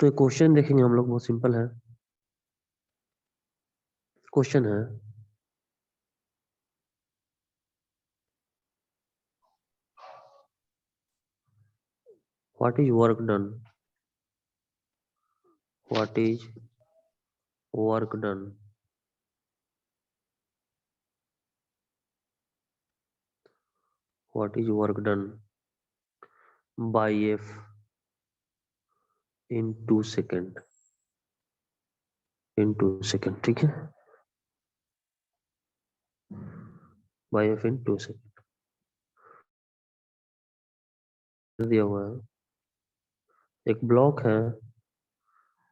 तो एक क्वेश्चन देखेंगे हम लोग, बहुत सिंपल है। क्वेश्चन है, what is work done, what is work done what is work done bye F in 2 second, in 2 second, ठीक है, बाय एफ इन 2 सेकेंड दिया हुआ है। एक ब्लॉक है,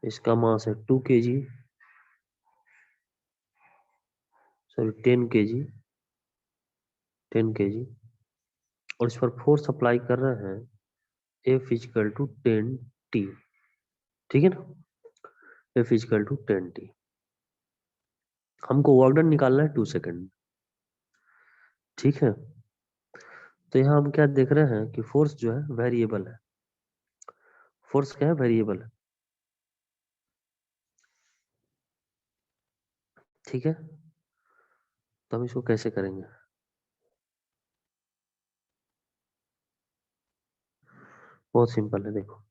इसका मास है 2 kg, सॉरी 10 kg, 10 kg, और इस पर फोर्स अप्लाई कर रहे हैं F इक्वल टू 10T, ठीक है ना। F इक्वल टू 10T, हमको वर्क डन निकालना है 2 सेकेंड, ठीक है। तो यहाँ हम क्या देख रहे हैं कि फोर्स जो है वेरिएबल है। फोर्स क्या है? वेरिएबल है, ठीक है। तो हम इसको कैसे करेंगे? बहुत सिंपल है, देखो।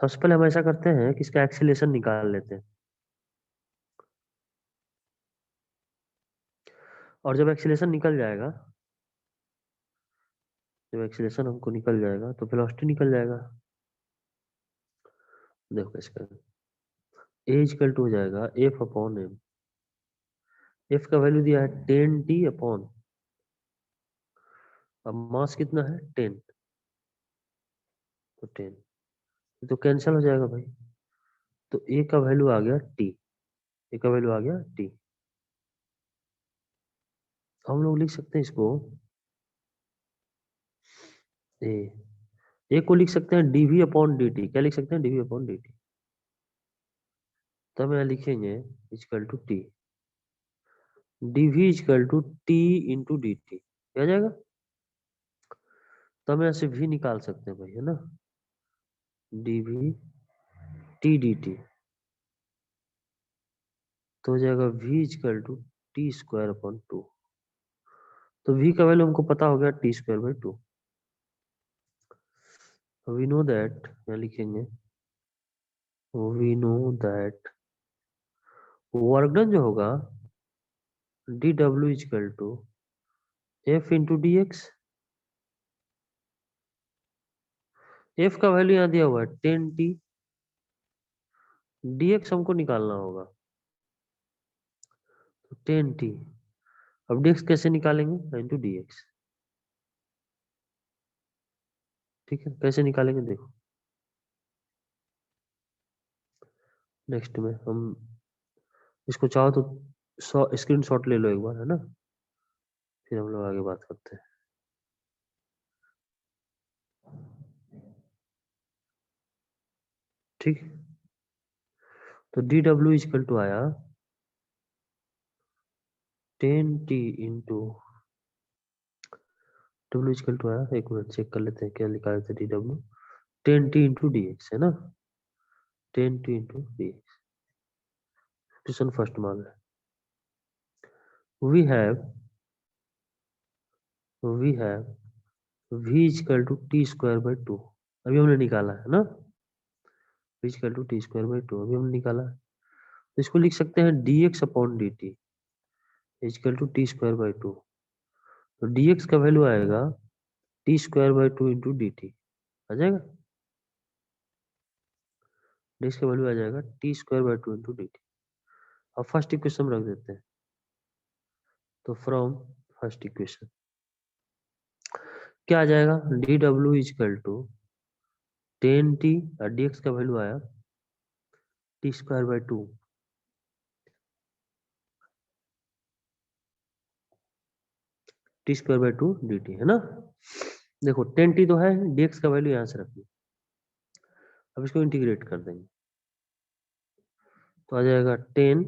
सबसे पहले हम ऐसा करते हैं कि इसका एक्सीलरेशन निकाल लेते हैं, और जब एक्सीलरेशन निकल जाएगा, जब एक्सीलरेशन हमको निकल जाएगा तो वेलोसिटी निकल जाएगा। देखो कैसे करेंगे। ए इक्वल टू हो जाएगा एफ अपॉन एम। एफ का वैल्यू दिया है 10T अपॉन, अब मास कितना है 10, तो 10, तो कैंसिल हो जाएगा भाई। तो ए का वैल्यू आ गया टी, ए का वैल्यू आ गया टी। हम लोग लिख सकते हैं इसको, ए ए को लिख सकते हैं डीवी अपॉन डी टी। क्या लिख सकते हैं? D v upon d t. तब यहाँ लिखेंगे equal to t, d v equal to t into d t, क्या आ जाएगा। तब यहाँ से भी निकाल सकते हैं भाई, है ना, डीवी टी डी टी, तो हो जाएगा v equal to t square upon 2। तो v का वैल्यू हमको पता हो गया t square by 2। We know that, यहाँ लिखेंगे we know that work done जो होगा डी डब्ल्यू equal to f into d x. F का वैल्यू यहाँ दिया हुआ है 10T, डी एक्स हमको निकालना होगा, तो 10T। अब डी एक्स कैसे निकालेंगे? इंटू डी एक्स, ठीक है। कैसे निकालेंगे देखो, नेक्स्ट में हम इसको चाहो तो स्क्रीनशॉट ले लो एक बार, है ना, फिर हम लोग आगे बात करते हैं। ठीक, तो डी डब्ल्यू इक्वल टू आया 10T into, W equal to आया, एक मिनट चेक कर लेते हैं क्या लिखा है डी डब्ल्यू, 10T इंटू डी एक्स, है ना, 10T into d x. Question first मान है, we have we have v equal to t square by 2, अभी हमने निकाला है ना, v equal to t square by 2 अभी हमने निकाला है। तो इसको लिख सकते हैं d x upon d t equal to t square by 2। तो डी एक्स का वैल्यू आएगा t square by 2 into d t, आ जाएगा। डी एक्स का वैल्यू आ जाएगा t square by 2 into d t. अब फर्स्ट इक्वेशन रख देते हैं, तो फ्रॉम फर्स्ट इक्वेशन क्या आ जाएगा, डी डब्ल्यू इक्वल टू 10T, और डी एक्स का वैल्यू आया T square by 2, T square by 2 D T, है ना। देखो 10T तो है, dx का वैल्यू यहां से रखिए, अब इसको इंटीग्रेट कर देंगे, तो आ जाएगा 10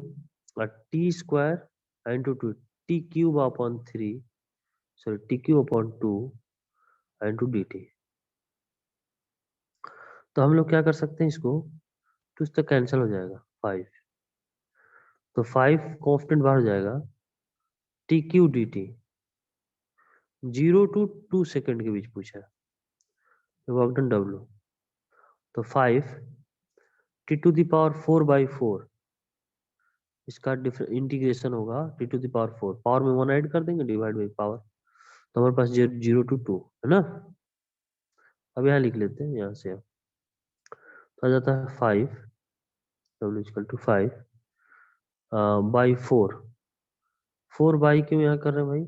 और T square into 2, T cube upon 3, sorry T cube upon 2, into d T. तो हम लोग क्या कर सकते हैं इसको, तो इससे कैंसिल हो जाएगा 5, तो 5 कॉन्स्टेंट बाहर हो जाएगा, T Q D T 0 to 2 second के बीच पूछा है, वर्क डन डब्ल्यू, तो 5 टी टू द पावर 4/4, इसका इंटीग्रेशन होगा t to the power 4, power में 1 ऐड कर देंगे, डिवाइड बाई पावर, तो हमारे पास 0 to 2 है ना। अब यहाँ लिख लेते हैं, यहाँ से तो आ जाता है 5 डब्ल्यू इक्वल टू 5 बाई 4 बाई क्यों यहाँ कर रहे हैं भाई,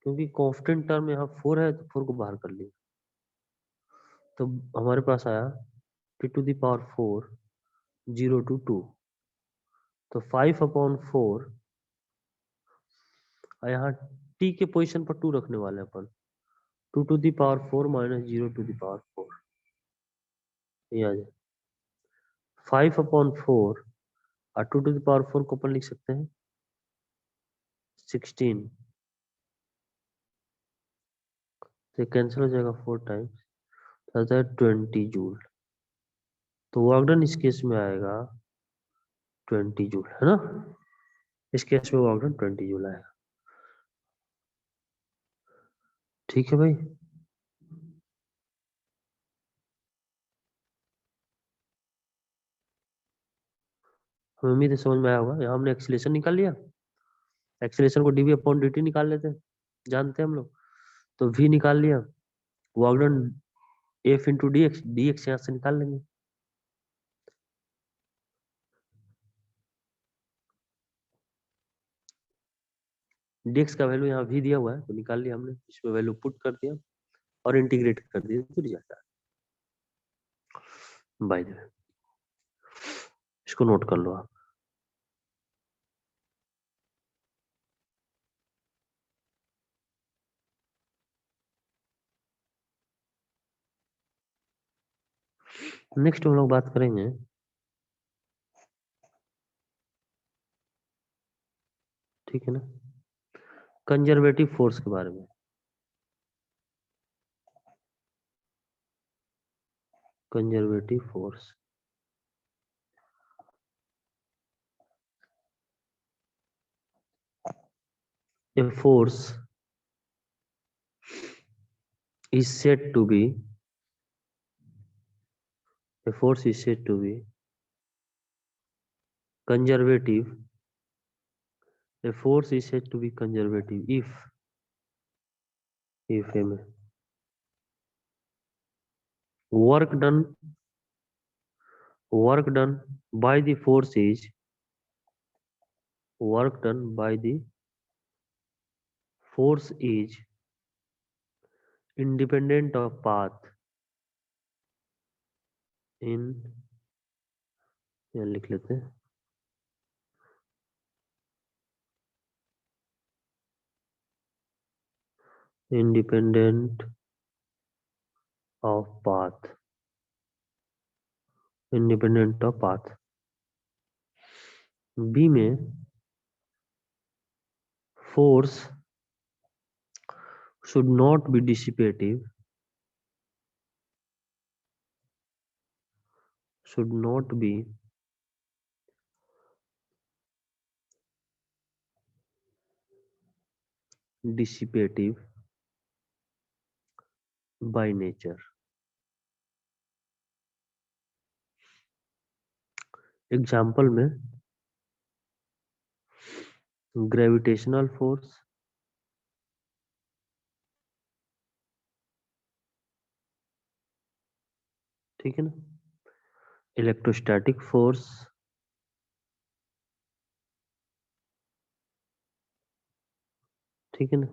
क्योंकि कांस्टेंट टर्म यहाँ 4 है, तो 4 को बाहर कर लिया, तो हमारे पास आया t to the power 4 0 to 2, तो 5/4, और यहाँ टी के पोजीशन पर 2 रखने वाले हैं अपन, 2 to the power 4 minus 0 to the power 4, ये आ जाए 5/4, और 2 to the power 4 को अपन लिख सकते हैं 16, तो कैंसिल हो जाएगा 4 टाइम्स, तो आता है 20 जूल, तो वर्क डन इस केस में आएगा 20 जूल, है ना। इस केस में वर्क डन 20 जूल आएगा। ठीक है भाई, हमें उम्मीद है समझ में आया होगा। यहाँ हमने एक्सीलरेशन निकाल लिया, एक्सीलरेशन को डीवी अपॉन dt निकाल लेते हैं, जानते हैं हम लोग, तो v निकाल लिया, work done f into d x, d x यहाँ से निकाल लेंगे, dx का वैल्यू यहाँ v दिया हुआ है, तो निकाल लिया हमने, इसमें वैल्यू पुट कर दिया और इंटीग्रेट कर दिया, तो रिजल्ट आया। बाय द वे, इसको नोट कर लो आप। नेक्स्ट हम लोग बात करेंगे ठीक है ना, कंजर्वेटिव फोर्स के बारे में। Conservative force, a force is said to be, a force is said to be conservative, a force is said to be conservative if work done work done by the force is, work done by the force is independent of path in, यहाँ लिख लेते हैं, independent of path, independent of path। B में force should not be dissipative, should not be dissipative by nature। Example में gravitational force, ठीक है ना, electrostatic force, ठीक है ना,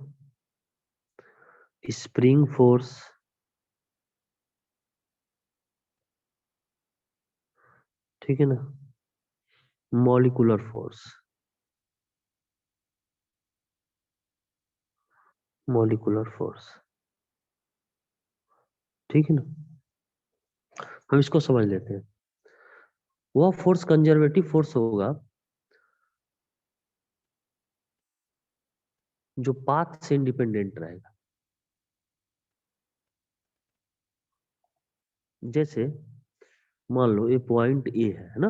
स्प्रिंग फोर्स, ठीक है ना, मॉलिकुलर फोर्स, मॉलिकुलर फोर्स, ठीक है ना। हम इसको समझ लेते हैं, वह फोर्स कंजर्वेटिव फोर्स होगा जो पाथ से इंडिपेंडेंट रहेगा, जैसे मान लो ये पॉइंट ए है ना,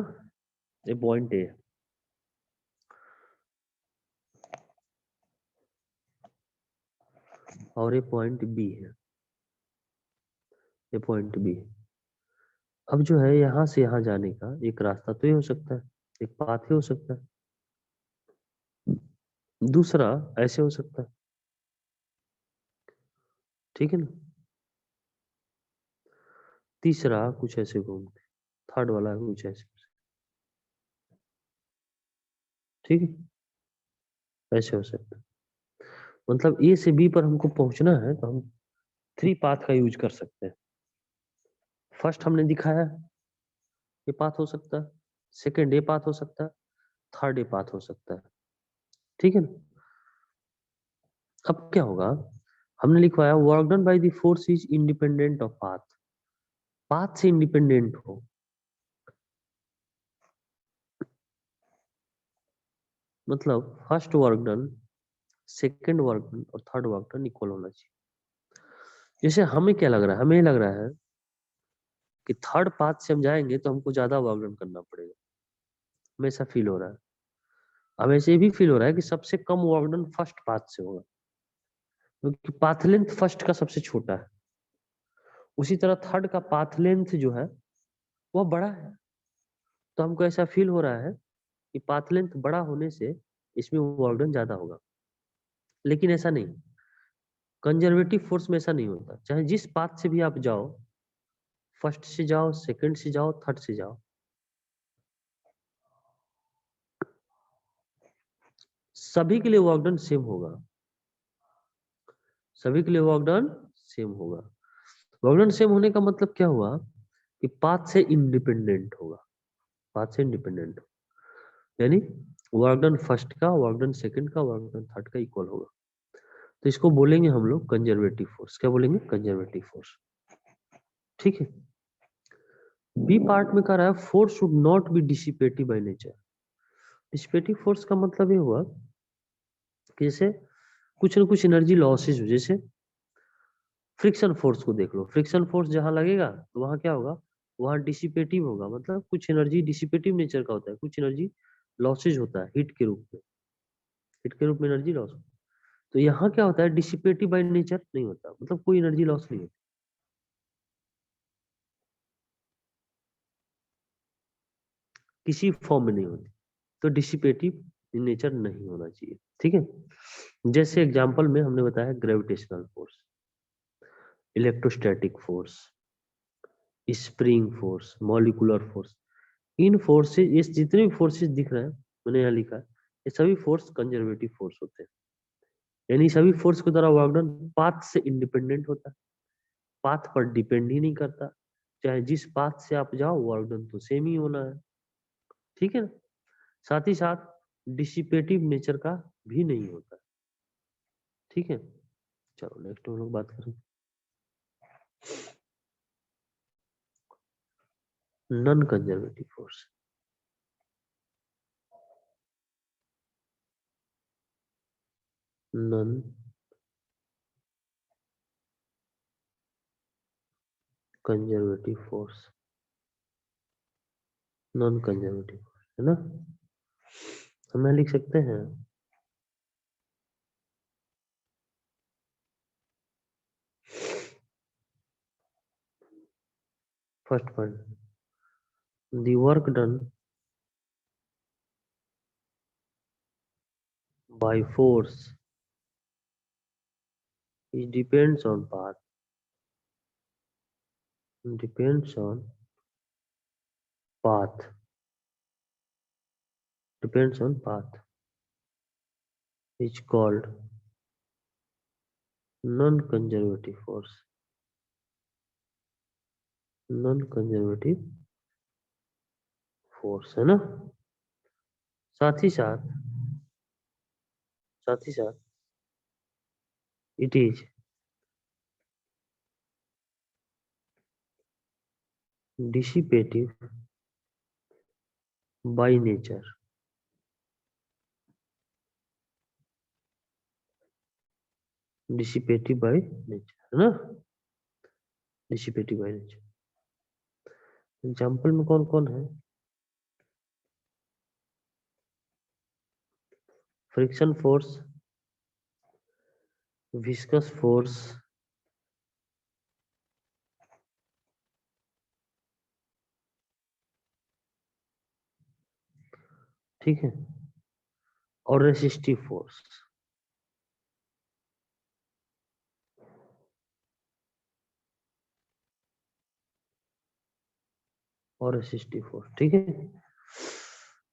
ये पॉइंट ए है, और ये पॉइंट बी है, ये पॉइंट बी है। अब जो है यहाँ से यहाँ जाने का एक रास्ता तो ये हो सकता है, एक पाथ ही हो सकता है, दूसरा ऐसे हो सकता है, ठीक है ना, तीसरा कुछ ऐसे घूम के, थर्ड वाला कुछ ऐसे, ठीक है, ऐसे हो सकता है। मतलब ए से बी पर हमको पहुंचना है तो हम थ्री पाथ का यूज कर सकते हैं। फर्स्ट हमने दिखाया ये पाथ हो सकता है, सेकेंड ये पाथ हो सकता है, थर्ड ये पाथ हो सकता है, ठीक है ना। अब क्या होगा, हमने लिखवाया work done by the force is independent of path, path से इंडिपेंडेंट हो, मतलब first work done, second work done और थर्ड वर्क डन इक्वल होना चाहिए। जैसे हमें क्या लग रहा है, हमें लग रहा है कि थर्ड पाथ से हम जाएंगे तो हमको ज्यादा वर्क डन करना पड़ेगा, हमें ऐसा फील हो रहा है। हमें ऐसे भी फील हो रहा है कि सबसे कम वर्क डन फर्स्ट पाथ से होगा, क्योंकि पाथ लेंथ फर्स्ट का सबसे छोटा है, उसी तरह थर्ड का पाथ लेंथ जो है वह बड़ा है, तो हमको ऐसा फील हो रहा है कि पाथ लेंथ बड़ा होने से इसमें वर्क डन ज्यादा होगा। लेकिन ऐसा नहीं, कंजर्वेटिव फोर्स में ऐसा नहीं होता, चाहे जिस पाथ से भी आप जाओ, फर्स्ट से जाओ, सेकंड से जाओ, थर्ड से जाओ, सभी के लिए वर्क डन सेम होगा, सभी के लिए वर्क डन सेम होगा। वर्क डन सेम होने का मतलब क्या हुआ कि पाथ से इंडिपेंडेंट होगा, पाथ से इंडिपेंडेंट, यानी वर्क डन फर्स्ट का, वर्क डन सेकंड का, वर्क डन थर्ड का इक्वल होगा। तो इसको बोलेंगे हम लोग कंजर्वेटिव फोर्स, क्या बोलेंगे, कंजर्वेटिव फोर्स, ठीक है। बी पार्ट में कह रहा है force should not be dissipative by nature. Dissipative force का मतलब ये हुआ कि जैसे कुछ ना कुछ एनर्जी लॉसेज हो, जैसे फ्रिक्शन फोर्स को देख लो, फ्रिक्शन फोर्स जहां लगेगा तो वहां क्या होगा, वहां डिसिपेटिव होगा, मतलब कुछ एनर्जी डिसिपेटिव नेचर का होता है, कुछ एनर्जी लॉसेज होता है हीट के रूप में, हीट के रूप में एनर्जी लॉस। तो यहाँ क्या होता है, डिसिपेटिव बाय नेचर नहीं होता, मतलब कोई एनर्जी लॉस नहीं होती, किसी फॉर्म में नहीं होती, तो डिसिपेटिव इन नेचर नहीं होना चाहिए, ठीक है। जैसे एग्जांपल में हमने बताया gravitational force, electrostatic force, spring force, molecular force, इन फोर्सेज, ये जितने भी फोर्सेज दिख रहे हैं मैंने यहाँ लिखा है, ये सभी फोर्स कंजर्वेटिव फोर्स होते हैं, यानी सभी फोर्स के द्वारा वर्क डन पाथ से इंडिपेंडेंट होता है, पाथ पर डिपेंड ही नहीं करता, चाहे जिस पाथ से आप जाओ वर्क डन तो सेम ही होना है, ठीक है ना। साथ ही साथ डिसिपेटिव नेचर का भी नहीं होता, ठीक है। चलो नेक्स्ट हम लोग बात करें non conservative force. Non conservative force, non conservative है ना, हम लिख सकते हैं first point, the work done by force, it depends on path, depends on path, depends on path, is called non-conservative force, non-conservative force है ना। साथ ही साथ, साथ ही साथ it is dissipative by nature, dissipative by nature है ना, dissipative by nature। Example में कौन कौन है? फ्रिक्शन फोर्स, विस्कस फोर्स, ठीक है, और रेसिस्टिव फोर्स। और रेसिस्टिव फोर्स, ठीक है।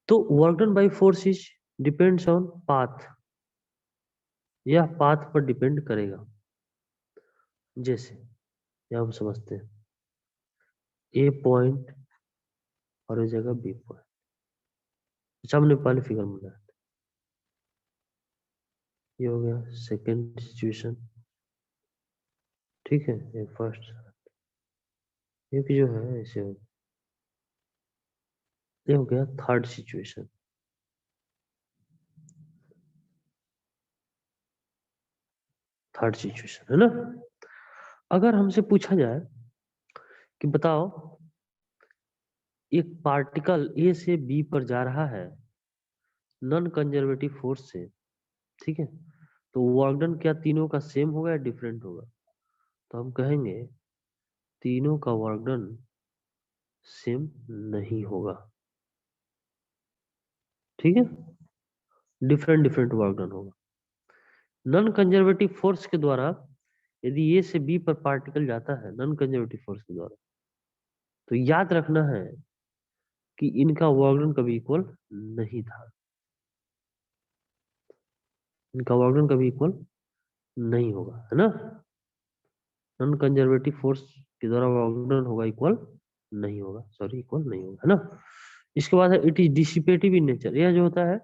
तो work done by force is depends on path, यह पाथ पर डिपेंड करेगा। जैसे यह हम समझते हैं ए पॉइंट और इस जगह बी पॉइंट। अच्छा, हमने पहले फिगर में बनाया, ये हो गया सेकेंड सिचुएशन, ठीक है। ये फर्स्ट, एक जो है ऐसे हो, ये हो गया थर्ड सिचुएशन। थर्ड सिचुएशन है ना। अगर हमसे पूछा जाए कि बताओ एक पार्टिकल ए से बी पर जा रहा है नॉन कंजर्वेटिव फोर्स से, ठीक है, तो वर्क डन क्या तीनों का सेम होगा या डिफरेंट होगा? तो हम कहेंगे तीनों का वर्क डन सेम नहीं होगा, ठीक है, डिफरेंट डिफरेंट वर्क डन होगा। नॉन कंजर्वेटिव फोर्स के द्वारा यदि ए से बी पर पार्टिकल जाता है नॉन कंजर्वेटिव फोर्स के द्वारा, तो याद रखना है कि इनका वर्क डन कभी इक्वल नहीं था, इनका वर्क डन कभी इक्वल नहीं होगा, है ना। नॉन कंजर्वेटिव फोर्स के द्वारा वर्क डन होगा इक्वल नहीं होगा, सॉरी इक्वल नहीं होगा, है ना। इसके बाद है it is dissipative in nature, यह जो होता है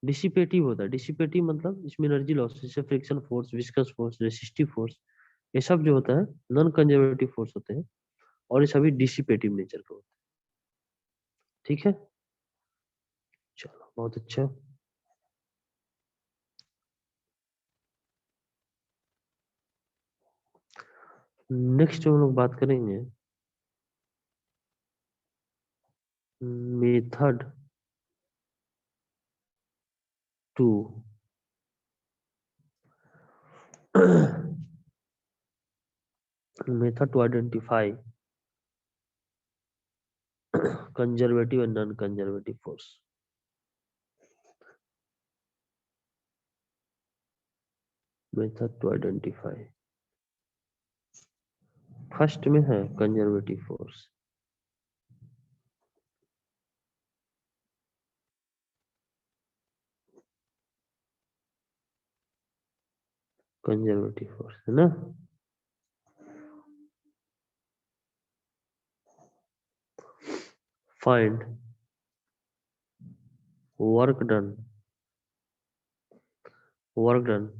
डिसिपेटिव होता है। डिसिपेटिव मतलब इसमें एनर्जी लॉस, जैसे friction force, viscous force, resistive force, ये सब जो होता है नॉन कंजर्वेटिव फोर्स होते हैं और ये सभी डिसिपेटिव नेचर के होते हैं, ठीक है। चलो बहुत अच्छा। नेक्स्ट हम लोग बात करेंगे method to method to identify conservative and non conservative force. Method to identify, first में है कंजर्वेटिव फोर्स। कंजर्वेटिव फोर्स है ना। Find work done, work done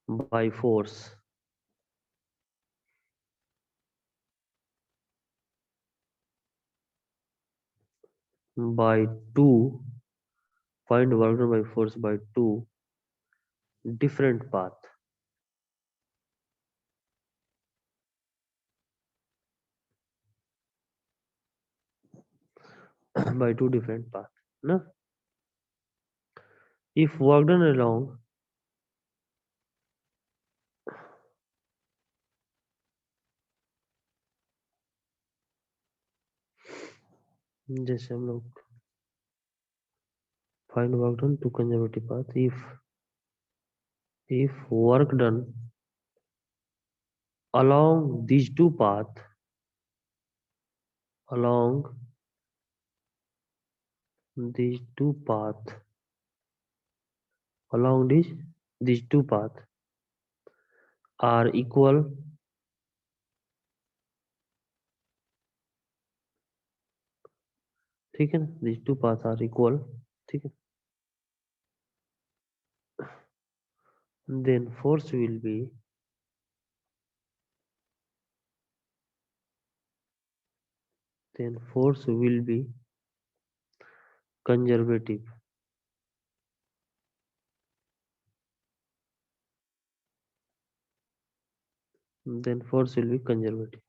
by force by 2, find work done by force by 2 different path, by 2 different path ना। if work done along जैसे हम लोग find work done to conservative path, if work done along these two path, along these two path, along these two path are equal, ठीक है ना, these two path are equal, ठीक है, then force will be conservative, then force will be conservative।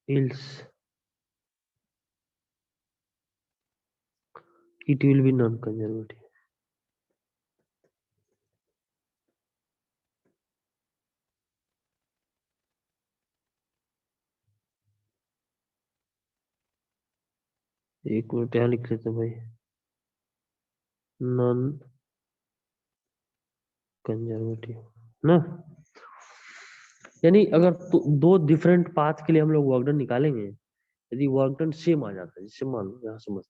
else it will be non-conservative. एक minute यहाँ लिख लेते हैं भाई, नॉन कंजर्वेटिव ना। यानी अगर दो डिफरेंट पाथ के लिए हम लोग वर्क डन निकालेंगे, यदि वर्क डन सेम आ जाता है, जैसे मान लो यहाँ समझ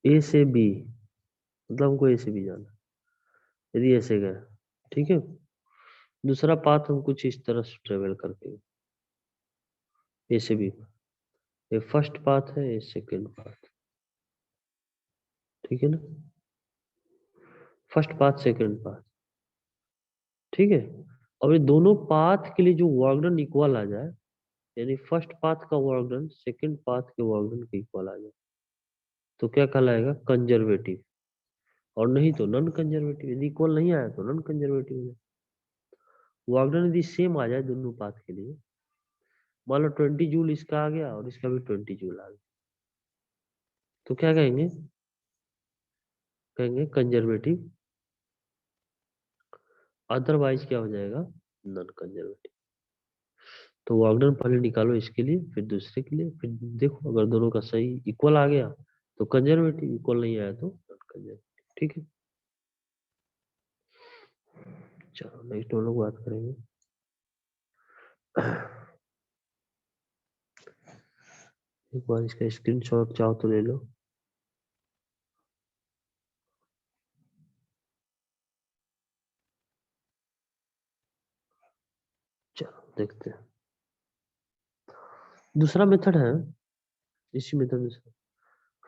ए से बी, मतलब हमको ए से बी जाना, यदि ऐसे गए, ठीक है। दूसरा पाथ हम कुछ इस तरह से ट्रेवल करके ए से बी, ये फर्स्ट पाथ है, ये सेकेंड पाथ, ठीक है ना, फर्स्ट पाथ सेकेंड पाथ, ठीक है। और ये दोनों पाथ के लिए जो वर्क डन इक्वल आ जाए, यानी फर्स्ट पाथ का वर्क डन सेकेंड पाथ के वर्क डन के इक्वल आ जाए, तो क्या कहलाएगा, कंजर्वेटिव। और नहीं तो नॉन कंजर्वेटिव, यदि इक्वल नहीं आया तो नॉन कंजर्वेटिव है। वर्क डन यदि सेम आ जाए दोनों पाथ के लिए, मान लो 20 जूल इसका आ गया और इसका भी 20 जूल आ गया, तो क्या कहेंगे, कहेंगे कंजर्वेटिव। अदरवाइज क्या हो जाएगा, नॉन कंजर्वेटिव। तो वर्क डन पहले निकालो इसके लिए, फिर दूसरे के लिए, फिर देखो अगर दोनों का सही इक्वल आ गया तो कंजर्वेटिव, इक्वल नहीं आया तो नॉन कंजर्वेटिव, ठीक है। चलो नेक्स्ट हम लोग बात करेंगे। एक बार इसका स्क्रीनशॉट चाहो तो ले लो। चलो देखते हैं, दूसरा मेथड है, इसी मेथड में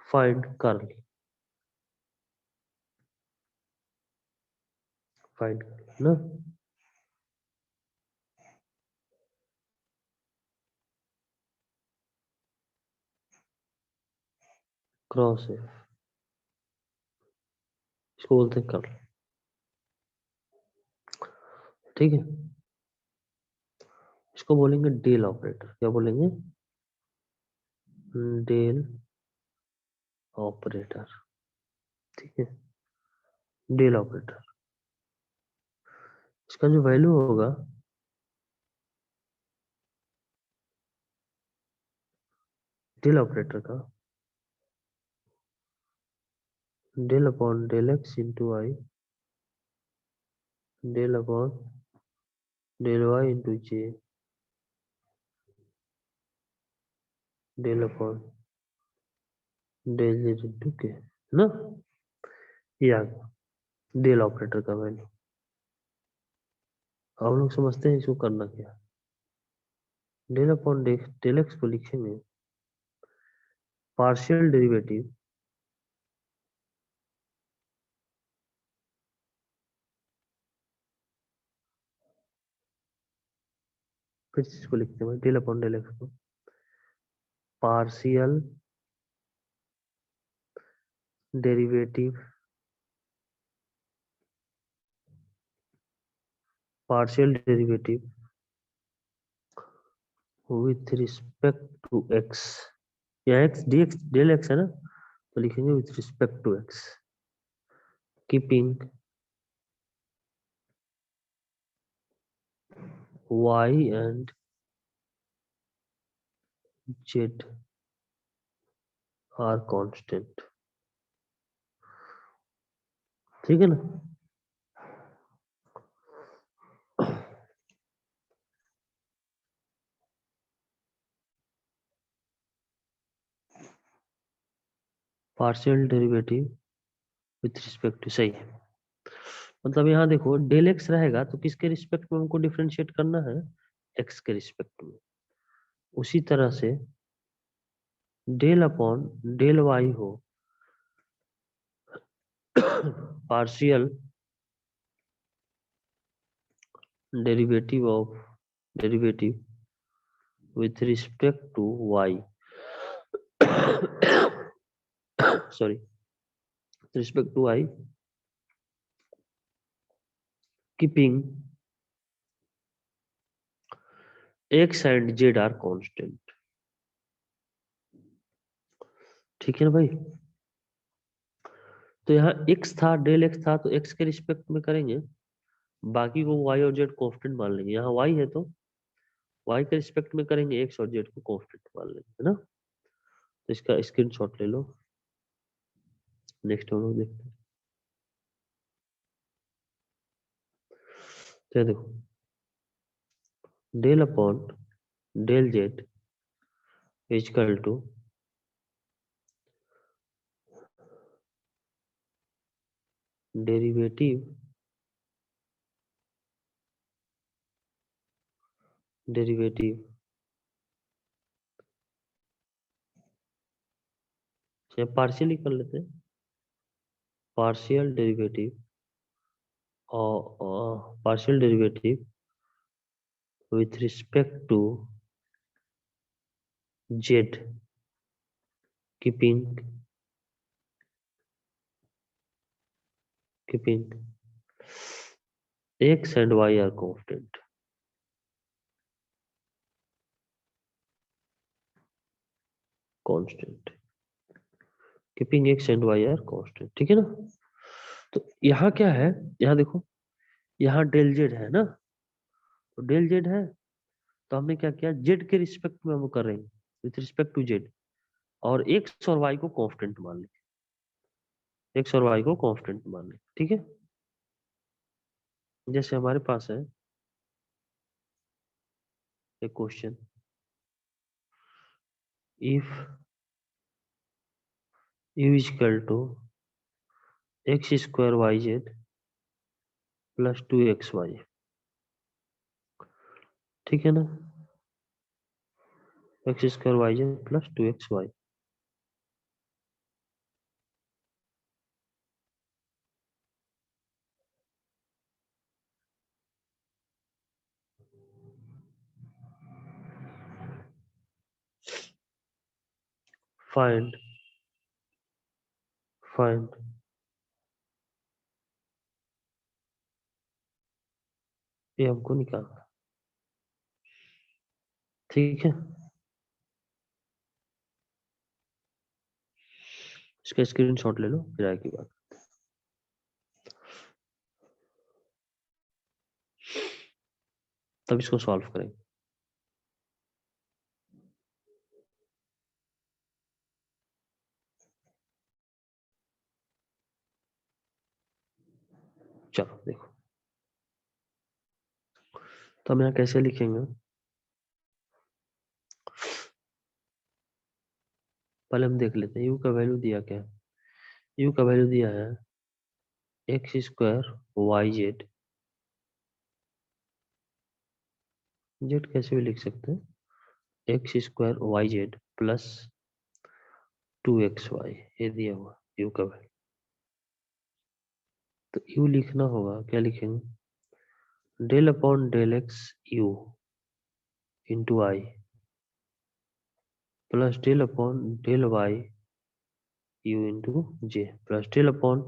फाइंड कर्ल, फाइंड कर्ल ना। क्रॉस है, इसको बोलते हैं कर्ल, ठीक है। इसको बोलेंगे डेल ऑपरेटर, क्या बोलेंगे, डेल ऑपरेटर, ठीक है, डेल ऑपरेटर। इसका जो वैल्यू होगा, डेल ऑपरेटर का del upon del x into i, del upon del y into j, del upon del z into k ना, ये आ गया डेल ऑपरेटर का वैल्यू। हम लोग समझते हैं इसको करना क्या, डेल अपॉन डेल एक्स को लिखेंगे पार्शियल डेरिवेटिव, फिर से इसको लिखते हैं डेल अपॉन डेल एक्स को partial derivative, partial derivative with respect to x, या x d x del x है ना, तो लिखेंगे with respect to x, keeping y and z are constant, ठीक है ना। Partial derivative with respect to, सही है। मतलब यहाँ देखो डेल एक्स रहेगा तो किसके रिस्पेक्ट में हमको डिफरेंशिएट करना है, एक्स के रिस्पेक्ट में। उसी तरह से डेल अपॉन डेल वाई हो partial derivative of derivative with respect to y, sorry, respect to y, keeping x and z are constant. ठीक है ना भाई। तो यहाँ एक्स था, डेल एक्स था, तो एक्स के रिस्पेक्ट में करेंगे, बाकी को वाई और जेड कांस्टेंट मान लेंगे। यहाँ वाई है तो वाई के रिस्पेक्ट में करेंगे, एक्स और जेड को कांस्टेंट मान लेंगे, है ना। तो इसका स्क्रीनशॉट ले लो। नेक्स्ट हम लोग देखते हैं। तो ये देखो, del upon del z equal to derivative derivative से पार्शियली कर लेते हैं, पार्शियल डेरिवेटिव और partial derivative with respect to z, keeping x and y are constant, keeping x and y are constant। ठीक है ना। तो यहाँ क्या है, यहाँ देखो, यहाँ डेल जेड है ना, तो डेल जेड है, तो हमने क्या किया, जेड के रिस्पेक्ट में हम कर रहे हैं, विथ रिस्पेक्ट टू जेड, और एक्स और वाई को कांस्टेंट मान लें, एक्स और वाई को कांस्टेंट मान लें। ठीक है, जैसे हमारे पास है एक question, if u equal to x square y z plus 2xy। ठीक है ना, x square y z plus 2xy। Find find ये हमको निकालना। ठीक है, इसका स्क्रीनशॉट ले लो, फिर आगे की बात। तब इसको सॉल्व करेंगे। चलो देखो, तो हम यहाँ कैसे लिखेंगे, पहले हम देख लेते हैं यू का वैल्यू दिया क्या है। यू का वैल्यू दिया है x square y z, z कैसे भी लिख सकते हैं, x square y z plus 2xy, ये दिया हुआ यू का वैल्यू। तो यू लिखना होगा, क्या लिखेंगे, del upon del x u into i plus del upon del y u into j plus del upon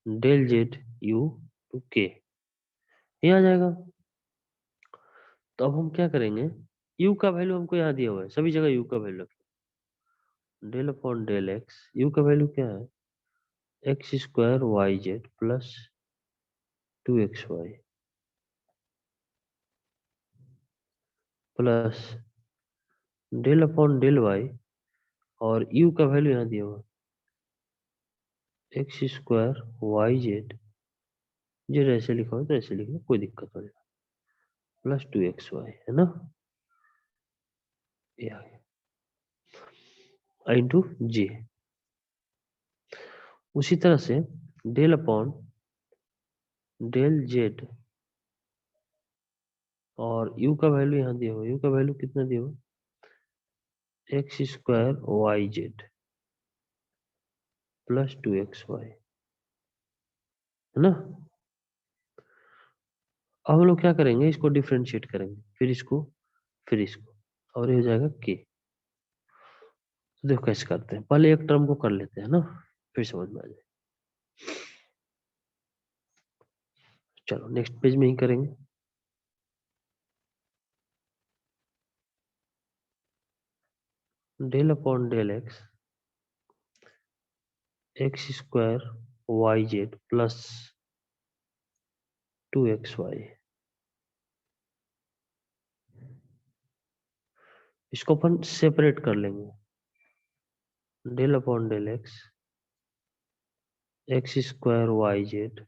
del z u to k, ये आ जाएगा। तो अब हम क्या करेंगे, यू का वैल्यू हमको यहाँ दिया हुआ है, सभी जगह यू का वैल्यू रखें, del upon del x, u का वैल्यू क्या है, x square y z plus 2xy plus del upon del y, और यू का वैल्यू यहाँ दिया हुआ x square y z, z ऐसे लिखा हो तो ऐसे लिखना, कोई दिक्कत नहीं, प्लस 2xy, है ना, ये आ गया इंटू जे। उसी तरह से डेल अपॉन डेल जेड, और यू का वैल्यू यहाँ दिया हुआ, यू का वैल्यू कितना दिया हुआ, x square y z plus 2xy, है ना। अब हम लोग क्या करेंगे, इसको डिफ्रेंशिएट करेंगे, फिर इसको, और ये हो जाएगा के। तो देखो कैसे करते हैं, पहले एक टर्म को कर लेते हैं ना, फिर समझ में आ जाए। चलो नेक्स्ट पेज में ही करेंगे। Del upon del x x square y z plus 2xy। इसको अपन सेपरेट कर लेंगे। Del upon del x x square y z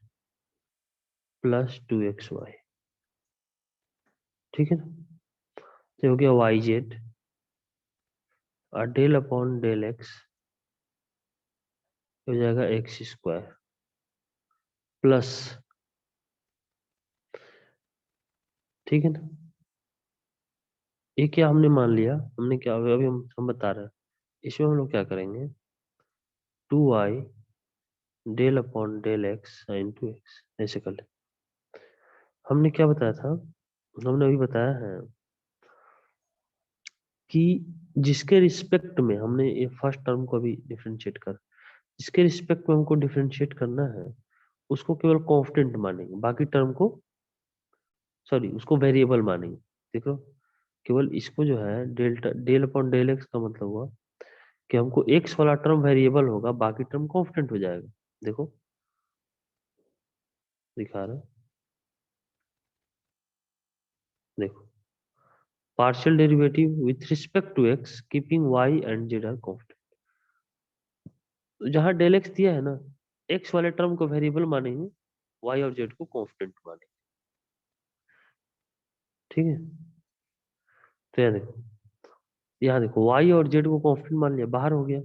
plus 2xy। ठीक है ना, तो हो गया वाई जेड और डेल अपॉन डेल एक्स हो जाएगा एक्स स्क्वायर प्लस, ठीक है ना, ये क्या हमने मान लिया, हमने क्या अभी हम बता रहे हैं। इसमें हम लोग क्या करेंगे, 2y del upon del x sine 2x ऐसे कर ले। हमने क्या बताया था, हमने अभी बताया है कि जिसके रिस्पेक्ट में हमने ये फर्स्ट टर्म को अभी डिफरेंशिएट कर, जिसके रिस्पेक्ट में हमको डिफरेंशिएट करना है उसको केवल कांस्टेंट मानेंगे, बाकी टर्म को, सॉरी, उसको वेरिएबल मानेंगे। देखो, केवल इसको जो है delta del upon del x का मतलब हुआ कि हमको एक्स वाला टर्म वेरिएबल होगा, बाकी टर्म कांस्टेंट हो जाएगा। देखो दिखा रहा है, देखो, partial derivative with respect to x keeping y and z are constant. तो जहां डेल एक्स दिया है ना, एक्स वाले टर्म को वेरिएबल मानेंगे, वाई और जेड को कांस्टेंट मानेंगे। ठीक है, तो यहाँ देखो वाई और जेड को कांस्टेंट मान लिया, बाहर हो गया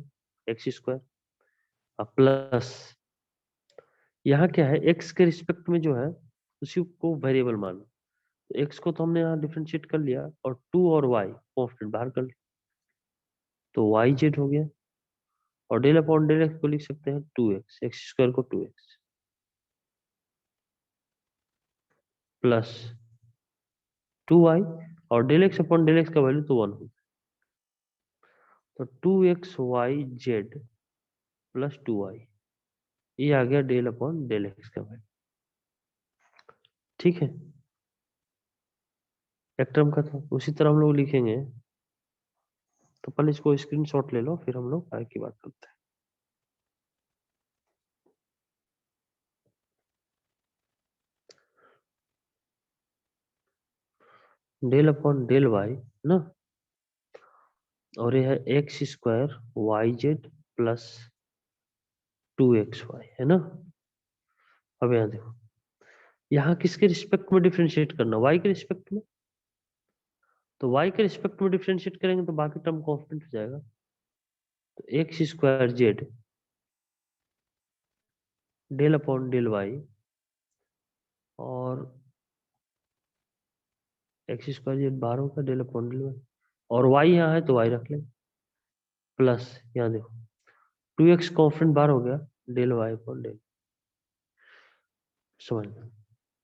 एक्स स्क्वायर। अब प्लस यहाँ क्या है, एक्स के रिस्पेक्ट में जो है उसी को वेरिएबल माना, तो एक्स को तो हमने यहाँ डिफरेंशिएट कर लिया और टू और वाई कांस्टेंट बाहर कर लिया, तो वाई जेड हो गया। और डेल अपॉन डेल एक्स को लिख सकते हैं 2x, एक्स स्क्वायर को 2x प्लस 2y, और del x upon del x का वैल्यू तो 1 होगा, तो 2xy z प्लस 2y, ये आ गया डेल अपॉन डेल एक्स का वैल्यू। ठीक है, एक टर्म का था, उसी तरह हम लोग लिखेंगे। तो पहले इसको स्क्रीनशॉट ले लो, फिर हम लोग आगे की बात करते हैं। डेल अपॉन डेल वाई ना, और ये है x square y z plus 2xy, है ना। अब यहाँ देखो, यहाँ किसके रिस्पेक्ट में डिफरेंशिएट करना, वाई के रिस्पेक्ट में, तो वाई के रिस्पेक्ट में डिफरेंशिएट करेंगे तो बाकी टर्म कांस्टेंट हो जाएगा, तो x square z del upon del y, और एक्स स्क्वायर जेड बाहर होगा, डेल अपॉन डेल वाई, और वाई यहाँ है तो वाई रख लेंगे, प्लस यहाँ देखो 2x कांस्टेंट बाहर हो गया, डेल वाई अपॉन डेल, समझ में,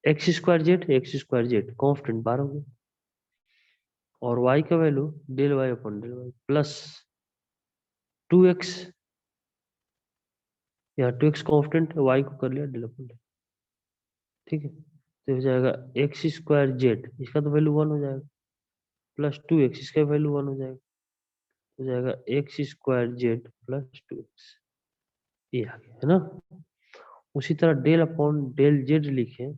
एक्स स्क्वायर जेड कांस्टेंट बाहर हो गया, और y का value del y upon del y plus 2x, यहाँ 2x कांस्टेंट है, y को कर लिया डेल अपॉन डेल। ठीक है, तो हो जाएगा एक्स स्क्वायर जेड, इसका तो वैल्यू 1 हो जाएगा, प्लस 2x, इसका वैल्यू 1 हो जाएगा, हो जाएगा x square Z plus 2x, ये आ गया, है ना। उसी तरह डेल अपॉन डेल जेड लिखे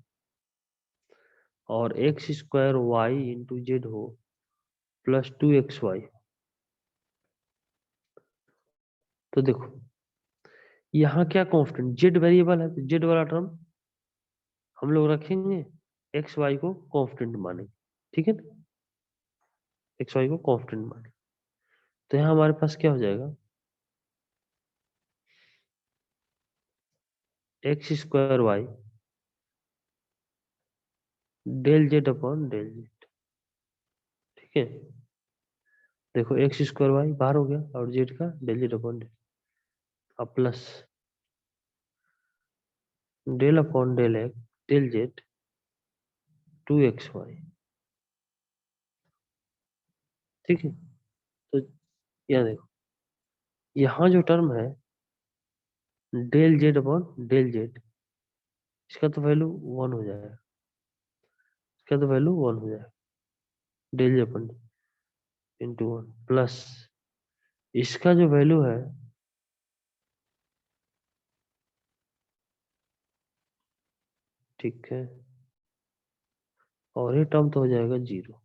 और x square y into z हो प्लस 2xy। तो देखो यहाँ क्या कांस्टेंट, जेड वेरिएबल है, तो जेड वाला टर्म हम लोग रखेंगे, एक्स वाई को कांस्टेंट मानेंगे। ठीक है ना, एक्स वाई को कांस्टेंट माने, तो यहाँ हमारे पास क्या हो जाएगा, x square y del z upon del z. ठीक है, देखो एक्स स्क्वायर वाई बाहर हो गया और जेड का डेल जेड अपॉन डेल, अब plus del upon del x del z 2xy। ठीक है, तो यहाँ देखो, यहाँ जो टर्म है del z upon del z, इसका तो वैल्यू 1 हो जाएगा, इसका तो वैल्यू 1 हो जाएगा, del z upon into 1 plus इसका जो वैल्यू है ठीक है, और ये टर्म तो हो जाएगा 0।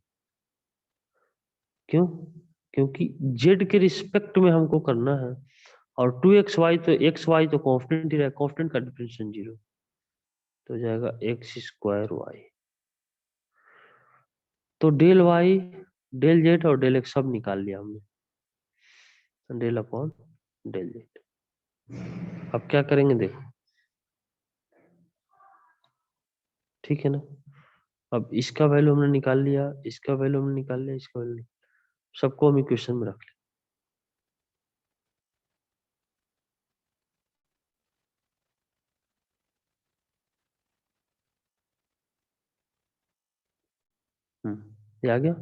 क्यों? क्योंकि z के रिस्पेक्ट में हमको करना है, और 2xy तो xy तो कांस्टेंट ही रहेगा, कांस्टेंट का डिफरेंशिएशन 0, तो हो जाएगा x² y। तो डेल y, डेल z और डेल x सब निकाल लिया हमने, डेल अपॉन डेल z। अब क्या करेंगे देखो, ठीक है ना। अब इसका वैल्यू हमने निकाल लिया, इसका वैल्यू हमने निकाल लिया, इसका वैल्यू, सबको हम इक्वेशन में रख लें। ये आ गया,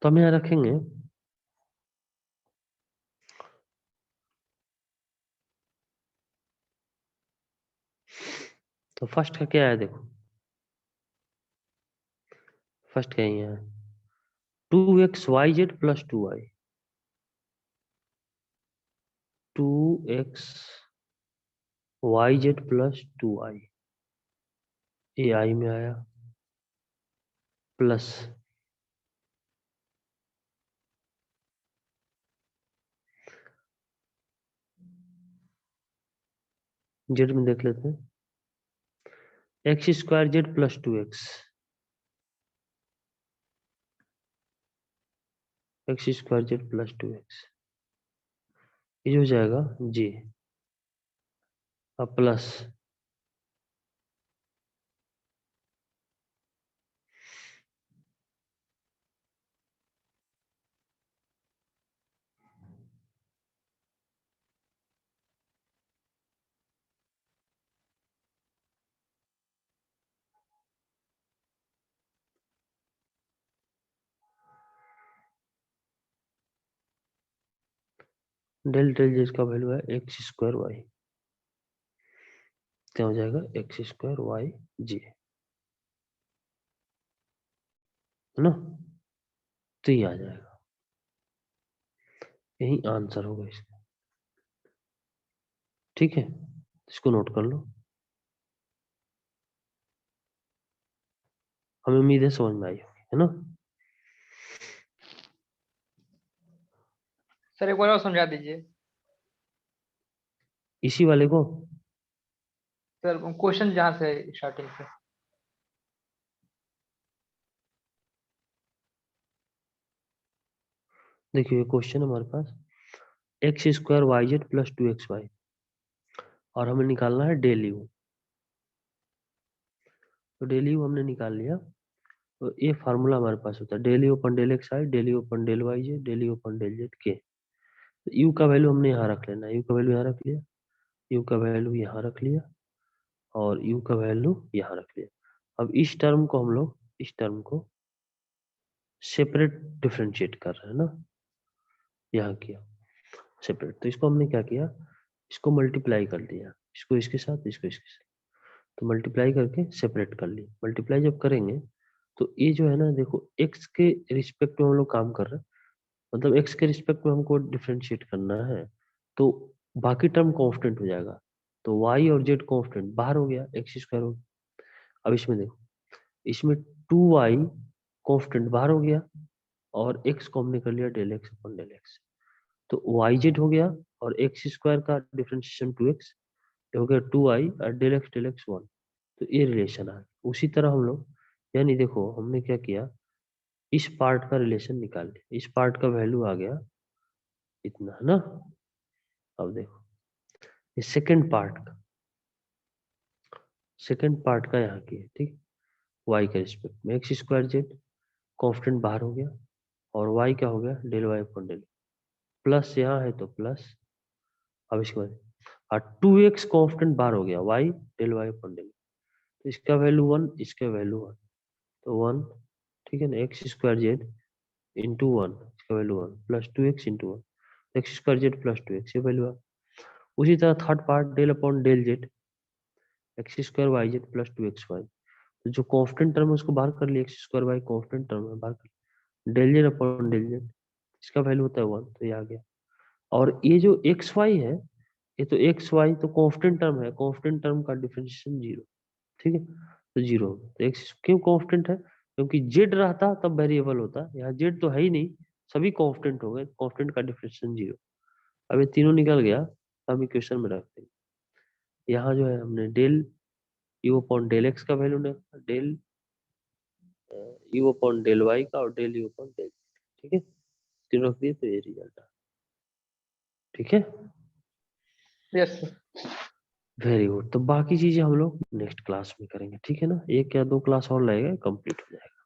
तो हम यहाँ रखेंगे तो फर्स्ट का क्या है देखो, फर्स्ट क्या है यहाँ, 2xyz plus 2y, 2xyz plus 2y, ये आई में आया, प्लस जेड में देख लेते हैं, x² z plus 2x, x² z plus 2x, ये हो जाएगा जी, अब प्लस डेल डेल जेड का वैल्यू है x² y, क्या हो जाएगा x² y जी, है ना। तो ये आ जाएगा, यही आंसर होगा इसका, ठीक है, इसको नोट कर लो। हमें उम्मीद है समझ में आई होगी, है ना। सर एक बार और समझा दीजिए। इसी वाले को, सर क्वेश्चन जहाँ से स्टार्टिंग से। देखिए क्वेश्चन हमारे पास x² yz प्लस 2xy, और हमें निकालना है डेल यू। तो डेल यू हमने निकाल लिया, तो ये फार्मूला हमारे पास होता है del u upon del x i, del u upon del y j, del u upon del z k. तो यू का वैल्यू हमने यहाँ रख लेना, यू का वैल्यू यहाँ रख लिया, यू का वैल्यू यहाँ रख लिया, और यू का वैल्यू यहाँ रख लिया। अब इस टर्म को हम लोग, इस टर्म को सेपरेट डिफरेंशिएट कर रहे हैं ना, यहाँ किया सेपरेट, तो इसको हमने क्या किया, इसको मल्टीप्लाई कर दिया, इसको इसके साथ, इसको इसके साथ, तो मल्टीप्लाई करके सेपरेट कर ली। मल्टीप्लाई जब करेंगे तो ये जो है ना देखो, एक्स के रिस्पेक्ट में हम लोग काम कर रहे हैं, मतलब एक्स के रिस्पेक्ट में हमको डिफरेंशिएट करना है, तो बाकी टर्म कांस्टेंट हो जाएगा, तो वाई और जेड कांस्टेंट बाहर हो गया, x² हो गया। अब इसमें देखो, इसमें 2y कांस्टेंट बाहर हो गया, और x को हमने कर लिया del x upon del x, तो वाई जेड हो गया, और x² का डिफरेंशिएशन 2x, हो गया 2y, और डेल एक्स 1। तो ये रिलेशन आ, उसी तरह हम लोग, यानी देखो हमने क्या किया, इस पार्ट का रिलेशन निकाल लिया, इस पार्ट का वैल्यू आ गया इतना, है ना। अब देखो ये सेकंड पार्ट का, सेकंड पार्ट का यहाँ की है, ठीक, वाई के रिस्पेक्ट में x² z कांस्टेंट बाहर हो गया, और y क्या हो गया del y upon del, plus यहाँ है तो प्लस, अब इसके बाद और 2x कांस्टेंट बाहर हो गया, y del y upon del, तो इसका वैल्यू 1, इसका वैल्यू 1, तो 1, ठीक है ना, x² z इंटू 1, इसका value 1, plus 2x into 1, x² z plus 2x, ये वैल्यू 1। उसी तरह third part del upon del z, x² yz plus 2xy, तो जो कांस्टेंट टर्म है उसको बाहर कर लिया, x² y कांस्टेंट टर्म है बाहर कर लिया, del z upon del z, इसका वैल्यू होता है 1, तो ये आ गया। और ये जो एक्स वाई है, ये तो एक्स वाई तो कांस्टेंट टर्म है, कांस्टेंट टर्म का डिफरेंशिएशन 0, ठीक है, तो 0 हो गया। तो एक्स क्यों कांस्टेंट है, क्योंकि जेड रहता तब वेरिएबल होता, यहाँ जेड तो है ही नहीं, सभी कांस्टेंट हो गए, कांस्टेंट का डिफरेंशिएशन 0। अब ये तीनों निकल गया, तो हम इक्वेशन में रखते हैं। यहाँ जो है हमने del u upon del x का वैल्यू निकाला, del u upon del y का, और डेल यू अपॉन डेल, ठीक है, तीनों रख दिए, तो ये रिजल्ट है, ठीक है। Yes sir. Very good. तो बाकी चीजें हम लोग नेक्स्ट क्लास में करेंगे, ठीक है ना, एक या दो क्लास और लगेगा, कंप्लीट हो जाएगा।